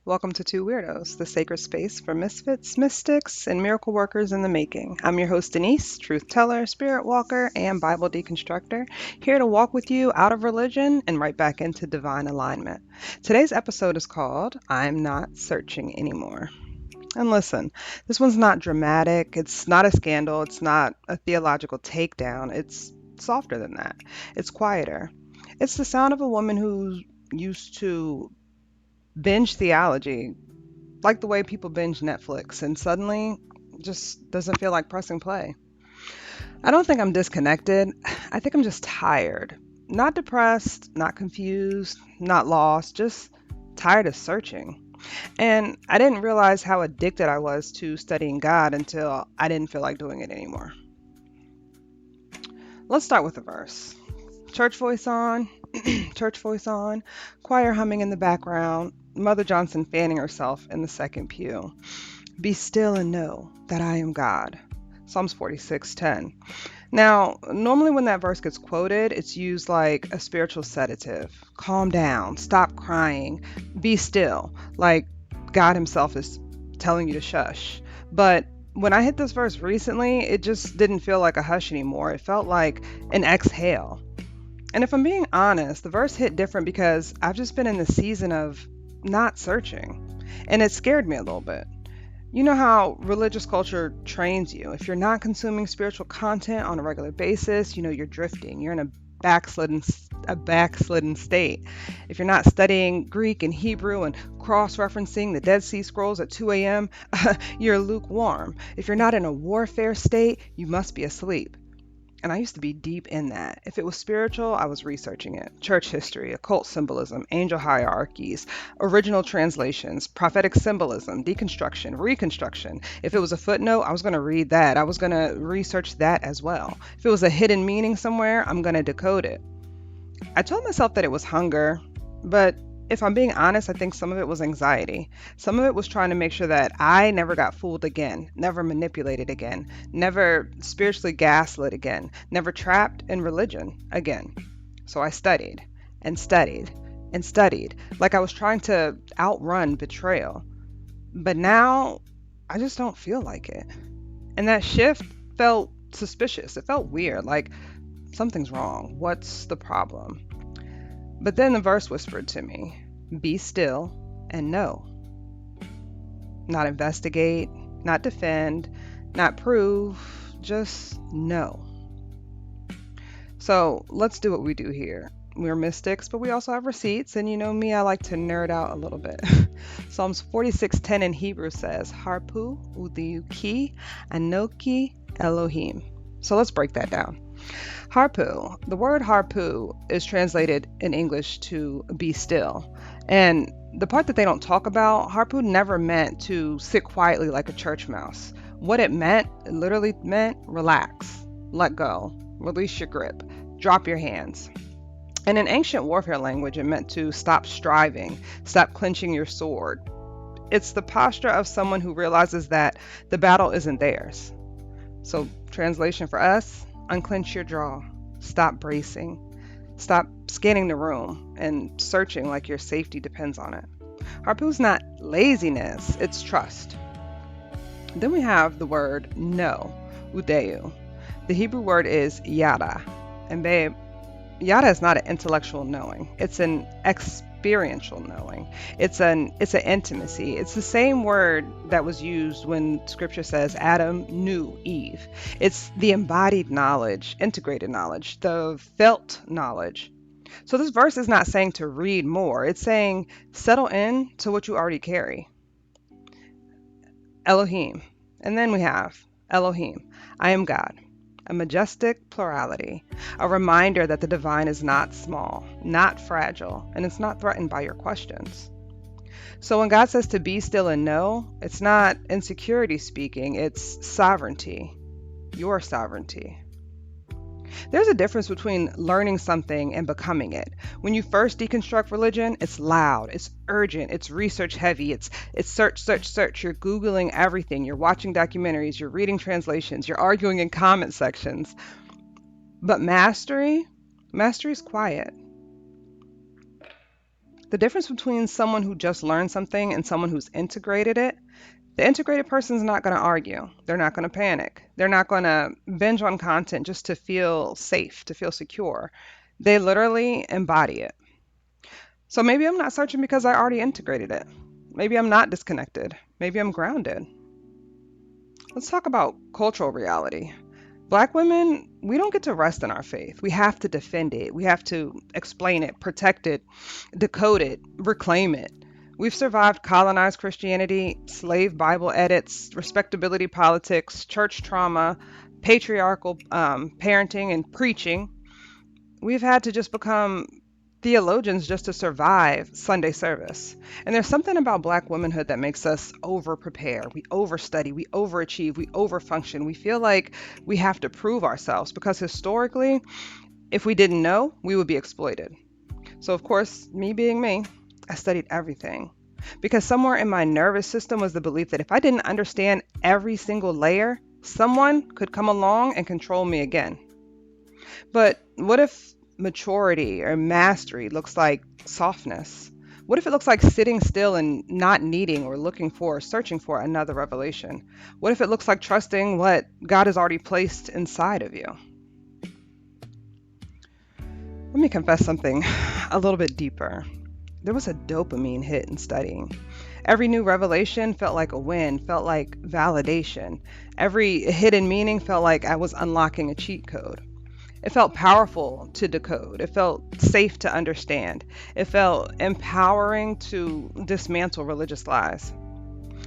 Welcome to Two Weirdos, the sacred space for misfits, mystics, and miracle workers in the making. I'm your host, Denise, truth teller, spirit walker, and Bible deconstructor, here to walk with you out of religion and right back into divine alignment. Today's episode is called I'm Not Searching Anymore. And listen, this one's not dramatic, it's not a scandal, it's not a theological takedown, it's softer than that. It's quieter. It's the sound of a woman who used to binge theology, like the way people binge Netflix, and suddenly just doesn't feel like pressing play. I don't think I'm disconnected. I think I'm just tired. Not depressed, not confused, not lost, just tired of searching. And I didn't realize how addicted I was to studying God until I didn't feel like doing it anymore. Let's start with a verse. Church voice on, church voice on, choir humming in the background, Mother Johnson fanning herself in the second pew. Be still and know that I am God. Psalms 46:10. Now, normally when that verse gets quoted, it's used like a spiritual sedative. Calm down, stop crying, be still, like God himself is telling you to shush. But when I hit this verse recently, it just didn't feel like a hush anymore. It felt like an exhale. And if I'm being honest, the verse hit different because I've just been in the season of not searching. And it scared me a little bit. You know how religious culture trains you. If you're not consuming spiritual content on a regular basis, you're drifting. You're in a backslidden state. If you're not studying Greek and Hebrew and cross-referencing the Dead Sea Scrolls at 2 a.m., you're lukewarm. If you're not in a warfare state, you must be asleep. And I used to be deep in that. If it was spiritual, I was researching it. Church history, occult symbolism, angel hierarchies, original translations, prophetic symbolism, deconstruction, reconstruction. If it was a footnote, I was going to read that. I was going to research that as well. If it was a hidden meaning somewhere, I'm going to decode it. I told myself that it was hunger, but if I'm being honest, I think some of it was anxiety. Some of it was trying to make sure that I never got fooled again, never manipulated again, never spiritually gaslit again, never trapped in religion again. So I studied and studied and studied, like I was trying to outrun betrayal. But now I just don't feel like it. And that shift felt suspicious. It felt weird, like something's wrong. What's the problem? But then the verse whispered to me, be still and know. Not investigate, not defend, not prove, just know. So let's do what we do here. We're mystics, but we also have receipts. And you know me, I like to nerd out a little bit. Psalms 46:10 in Hebrew says, harpu udiuki anoki Elohim. So let's break that down. Harpu. The word harpu is translated in English to be still. And the part that they don't talk about, harpu never meant to sit quietly like a church mouse. What it meant, it literally meant relax, let go, release your grip, drop your hands. And in ancient warfare language, it meant to stop striving, stop clenching your sword. It's the posture of someone who realizes that the battle isn't theirs. So, translation for us, unclench your jaw, stop bracing, stop scanning the room and searching like your safety depends on it. Harpu's not laziness, it's trust. Then we have the word know, udeu. The Hebrew word is yada. And babe, yada is not an intellectual knowing, it's an experiential knowing. It's an intimacy. It's the same word that was used when scripture says Adam knew Eve. It's the embodied knowledge, integrated knowledge, the felt knowledge. So this verse is not saying to read more. It's saying settle in to what you already carry. Elohim. And then we have Elohim. I am God. A majestic plurality, a reminder that the divine is not small, not fragile, and it's not threatened by your questions. So when God says to be still and know, it's not insecurity speaking, it's sovereignty, your sovereignty. There's a difference between learning something and becoming it. When you first deconstruct religion, it's loud, it's urgent, it's research heavy, it's search, search, search. You're Googling everything, you're watching documentaries, you're reading translations, you're arguing in comment sections. But mastery is quiet. The difference between someone who just learned something and someone who's integrated it, the integrated person's not going to argue. They're not going to panic. They're not going to binge on content just to feel safe, to feel secure. They literally embody it. So maybe I'm not searching because I already integrated it. Maybe I'm not disconnected. Maybe I'm grounded. Let's talk about cultural reality. Black women, we don't get to rest in our faith. We have to defend it. We have to explain it, protect it, decode it, reclaim it. We've survived colonized Christianity, slave Bible edits, respectability politics, church trauma, patriarchal parenting and preaching. We've had to just become theologians just to survive Sunday service. And there's something about Black womanhood that makes us over prepare. We overstudy, we overachieve, we overfunction. We feel like we have to prove ourselves because historically, if we didn't know, we would be exploited. So, of course, me being me, I studied everything. Because somewhere in my nervous system was the belief that if I didn't understand every single layer, someone could come along and control me again. But what if maturity or mastery looks like softness? What if it looks like sitting still and not needing or looking for or searching for another revelation? What if it looks like trusting what God has already placed inside of you? Let me confess something a little bit deeper. There was a dopamine hit in studying. Every new revelation felt like a win, felt like validation. Every hidden meaning felt like I was unlocking a cheat code. It felt powerful to decode. It felt safe to understand. It felt empowering to dismantle religious lies.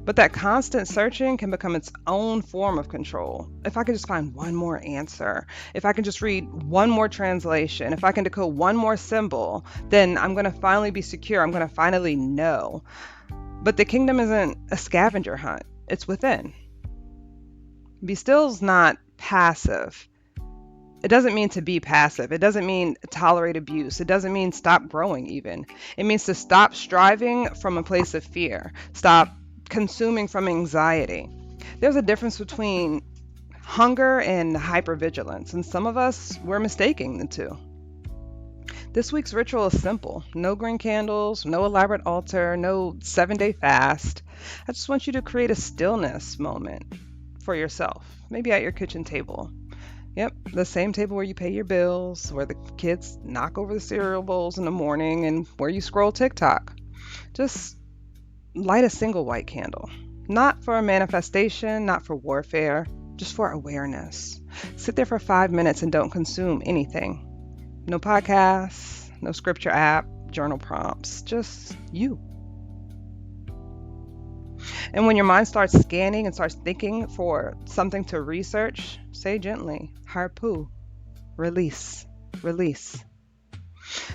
But that constant searching can become its own form of control. If I can just find one more answer, if I can just read one more translation, if I can decode one more symbol, then I'm going to finally be secure. I'm going to finally know. But the kingdom isn't a scavenger hunt. It's within. Be still's not passive. It doesn't mean to be passive. It doesn't mean tolerate abuse. It doesn't mean stop growing even. It means to stop striving from a place of fear. Stop consuming from anxiety. There's a difference between hunger and hypervigilance, and some of us, we're mistaking the two. This week's ritual is simple. No green candles, no elaborate altar, no 7-day fast. I just want you to create a stillness moment for yourself, maybe at your kitchen table. Yep, the same table where you pay your bills, where the kids knock over the cereal bowls in the morning, and where you scroll TikTok. Just light a single white candle. Not for a manifestation, not for warfare, just for awareness. Sit there for 5 minutes and don't consume anything. No podcasts, no scripture app, journal prompts, just you. And when your mind starts scanning and starts thinking for something to research, say gently, harpu, release, release.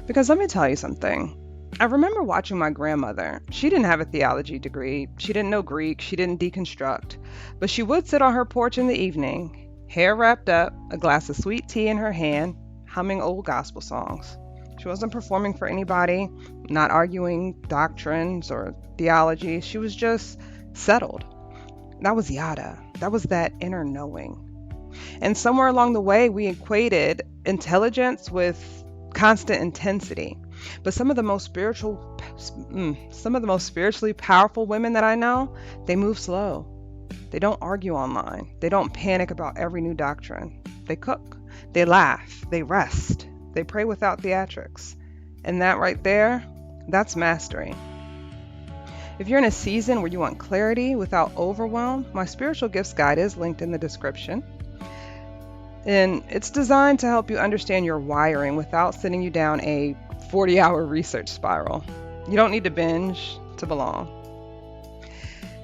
Because let me tell you something. I remember watching my grandmother. She didn't have a theology degree. She didn't know Greek. She didn't deconstruct. But she would sit on her porch in the evening, hair wrapped up, a glass of sweet tea in her hand, humming old gospel songs. She wasn't performing for anybody, not arguing doctrines or theology. She was just settled. That was yada. That was that inner knowing. And somewhere along the way, we equated intelligence with constant intensity. But some of the most spiritually powerful women that I know, they move slow. They don't argue online. They don't panic about every new doctrine. They cook. They laugh. They rest. They pray without theatrics. And that right there, that's mastery. If you're in a season where you want clarity without overwhelm, my spiritual gifts guide is linked in the description. And it's designed to help you understand your wiring without sending you down a 40-hour research spiral. You don't need to binge to belong.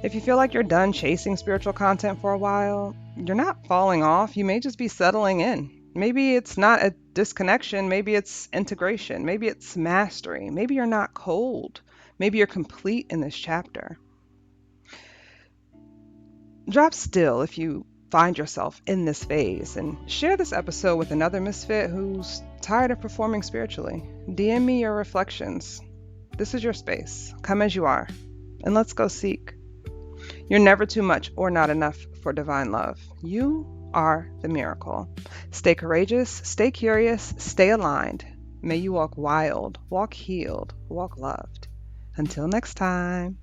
If you feel like you're done chasing spiritual content for a while, you're not falling off. You may just be settling in. Maybe it's not a disconnection. Maybe it's integration. Maybe it's mastery. Maybe you're not cold. Maybe you're complete in this chapter. Drop still if you find yourself in this phase, and share this episode with another misfit who's tired of performing spiritually. DM me your reflections. This is your space. Come as you are, and let's go seek. You're never too much or not enough for divine love. You are the miracle. Stay courageous, stay curious, stay aligned. May you walk wild, walk healed, walk loved. Until next time.